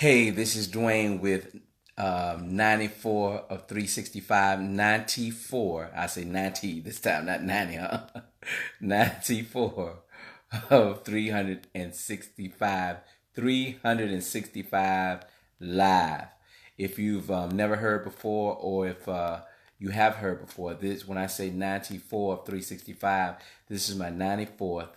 Hey, this is Dwayne with 94 of 365, 94. I say 90 this time, not 90, huh? 94 of 365, 365 live. If you've never heard before, or if you have heard before, this when I say 94 of 365, this is my 94th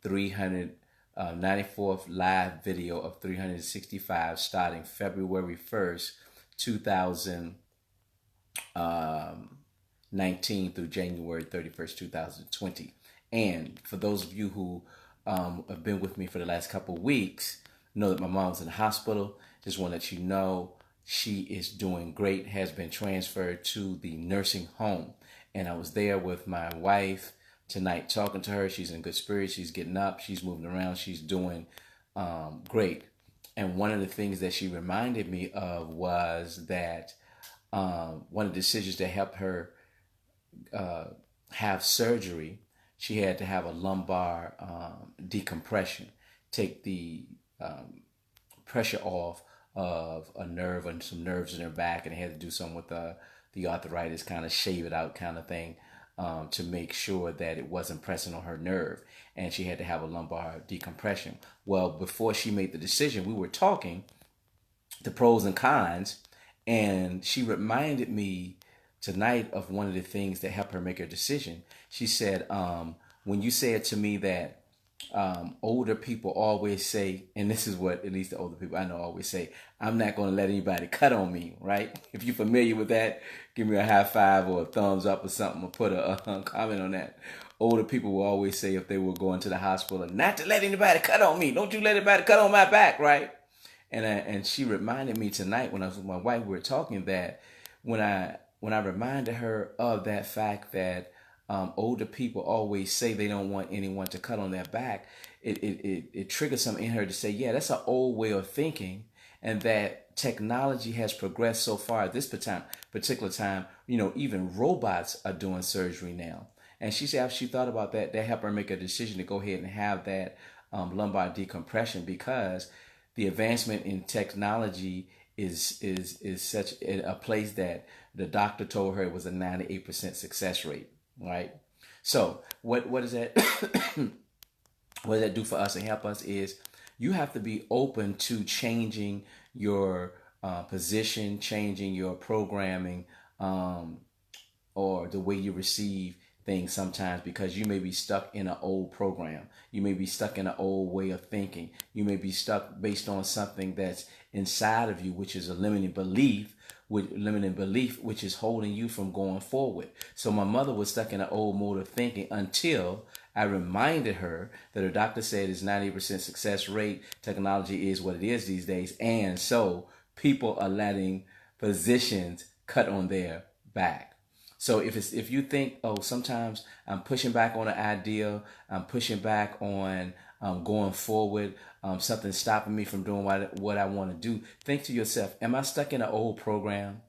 300 94th live video of 365 starting February 1st, 2019 through January 31st, 2020. And for those of you who have been with me for the last couple of weeks, know that my mom's in the hospital. Just want to let you know she is doing great, has been transferred to the nursing home. And I was there with my wife tonight talking to her. She's in good spirits. She's getting up. She's moving around. She's doing great. And one of the things that she reminded me of was that one of the decisions that helped her have surgery, she had to have a lumbar decompression, take the pressure off of a nerve and some nerves in her back, and had to do something with the arthritis, kind of shave it out, kind of thing, to make sure that it wasn't pressing on her nerve. And she had to have a lumbar decompression. Well, before she made the decision, we were talking the pros and cons, and she reminded me tonight of one of the things that helped her make her decision. She said, when you said to me that older people always say, and this is what at least the older people I know always say, I'm not going to let anybody cut on me, right? If you're familiar with that, give me a high five or a thumbs up or something, or put a comment on that. Older people will always say if they were going to the hospital, not to let anybody cut on me. Don't you let anybody cut on my back, right? And she reminded me tonight when I was with my wife, we were talking that when I reminded her of that fact that older people always say they don't want anyone to cut on their back, it triggered something in her to say, yeah, that's an old way of thinking, and that technology has progressed so far at this particular time. Even robots are doing surgery now. And she said after she thought about that, that helped her make a decision to go ahead and have that lumbar decompression, because the advancement in technology is such a place that the doctor told her it was a 98% success rate, right? So what does that what does that do for us and help us is you have to be open to changing your position, changing your programming, or the way you receive things sometimes, because you may be stuck in an old program. You may be stuck in an old way of thinking. You may be stuck based on something that's inside of you, which is a limiting belief, which is holding you from going forward. So my mother was stuck in an old mode of thinking until I reminded her that her doctor said it's 90% success rate. Technology is what it is these days. And so people are letting physicians cut on their back. So if you think, oh, sometimes I'm pushing back on an idea, I'm pushing back on going forward, something's stopping me from doing what I want to do, think to yourself, am I stuck in an old program?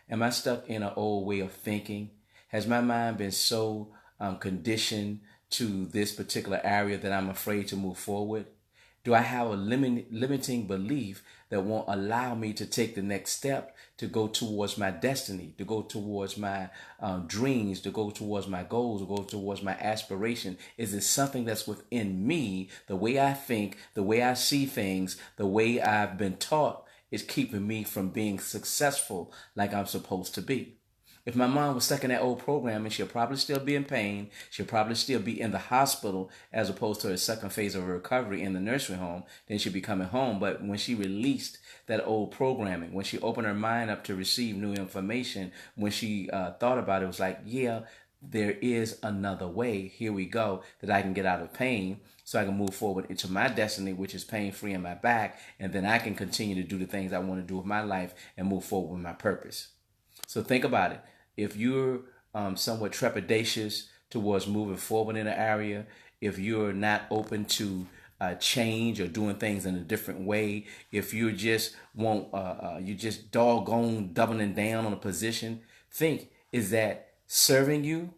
Am I stuck in an old way of thinking? Has my mind been so conditioned to this particular area that I'm afraid to move forward? Do I have a limiting belief that won't allow me to take the next step to go towards my destiny, to go towards my dreams, to go towards my goals, to go towards my aspiration? Is it something that's within me, the way I think, the way I see things, the way I've been taught is keeping me from being successful like I'm supposed to be? If my mom was stuck in that old program, and she'll probably still be in pain, she'll probably still be in the hospital as opposed to her second phase of recovery in the nursery home, then she'll be coming home. But when she released that old programming, when she opened her mind up to receive new information, when she thought about it, it was like, yeah, there is another way. Here we go, that I can get out of pain so I can move forward into my destiny, which is pain free in my back. And then I can continue to do the things I want to do with my life and move forward with my purpose. So think about it. If you're somewhat trepidatious towards moving forward in an area, if you're not open to change or doing things in a different way, if you just you just doggone doubling down on a position, think, is that serving you,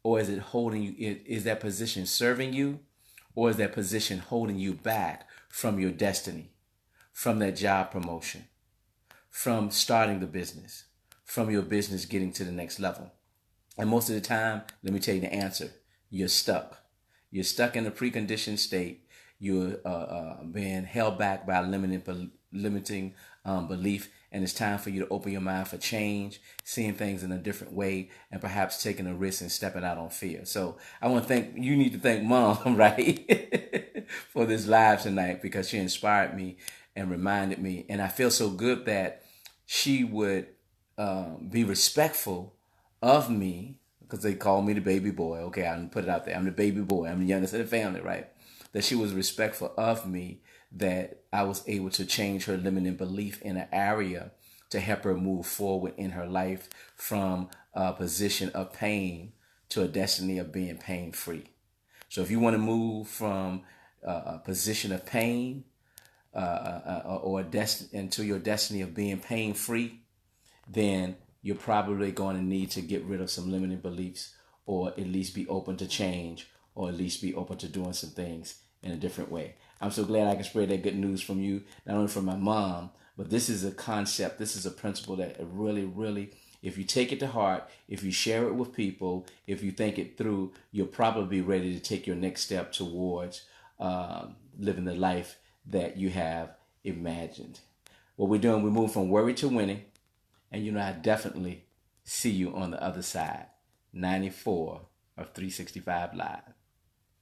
or is it holding you? Is that position serving you, or is that position holding you back from your destiny, from that job promotion, from starting the business, from your business getting to the next level. And most of the time, let me tell you the answer. You're stuck. You're stuck in a preconditioned state. You're being held back by limiting belief. And it's time for you to open your mind for change, seeing things in a different way, and perhaps taking a risk and stepping out on fear. So I want to you need to thank Mom, right, for this live tonight, because she inspired me and reminded me. And I feel so good that she would be respectful of me, because they call me the baby boy. Okay, I put it out there. I'm the baby boy. I'm the youngest of the family, right? That she was respectful of me, that I was able to change her limiting belief in an area to help her move forward in her life from a position of pain to a destiny of being pain-free. So if you want to move from a position of pain into your destiny of being pain-free, then you're probably going to need to get rid of some limiting beliefs, or at least be open to change, or at least be open to doing some things in a different way. I'm so glad I can spread that good news from you, not only from my mom, but this is a concept, this is a principle that really, really, if you take it to heart, if you share it with people, if you think it through, you'll probably be ready to take your next step towards living the life that you have imagined. What we're doing, we move from worry to winning. And I definitely see you on the other side. 94 of 365 Live.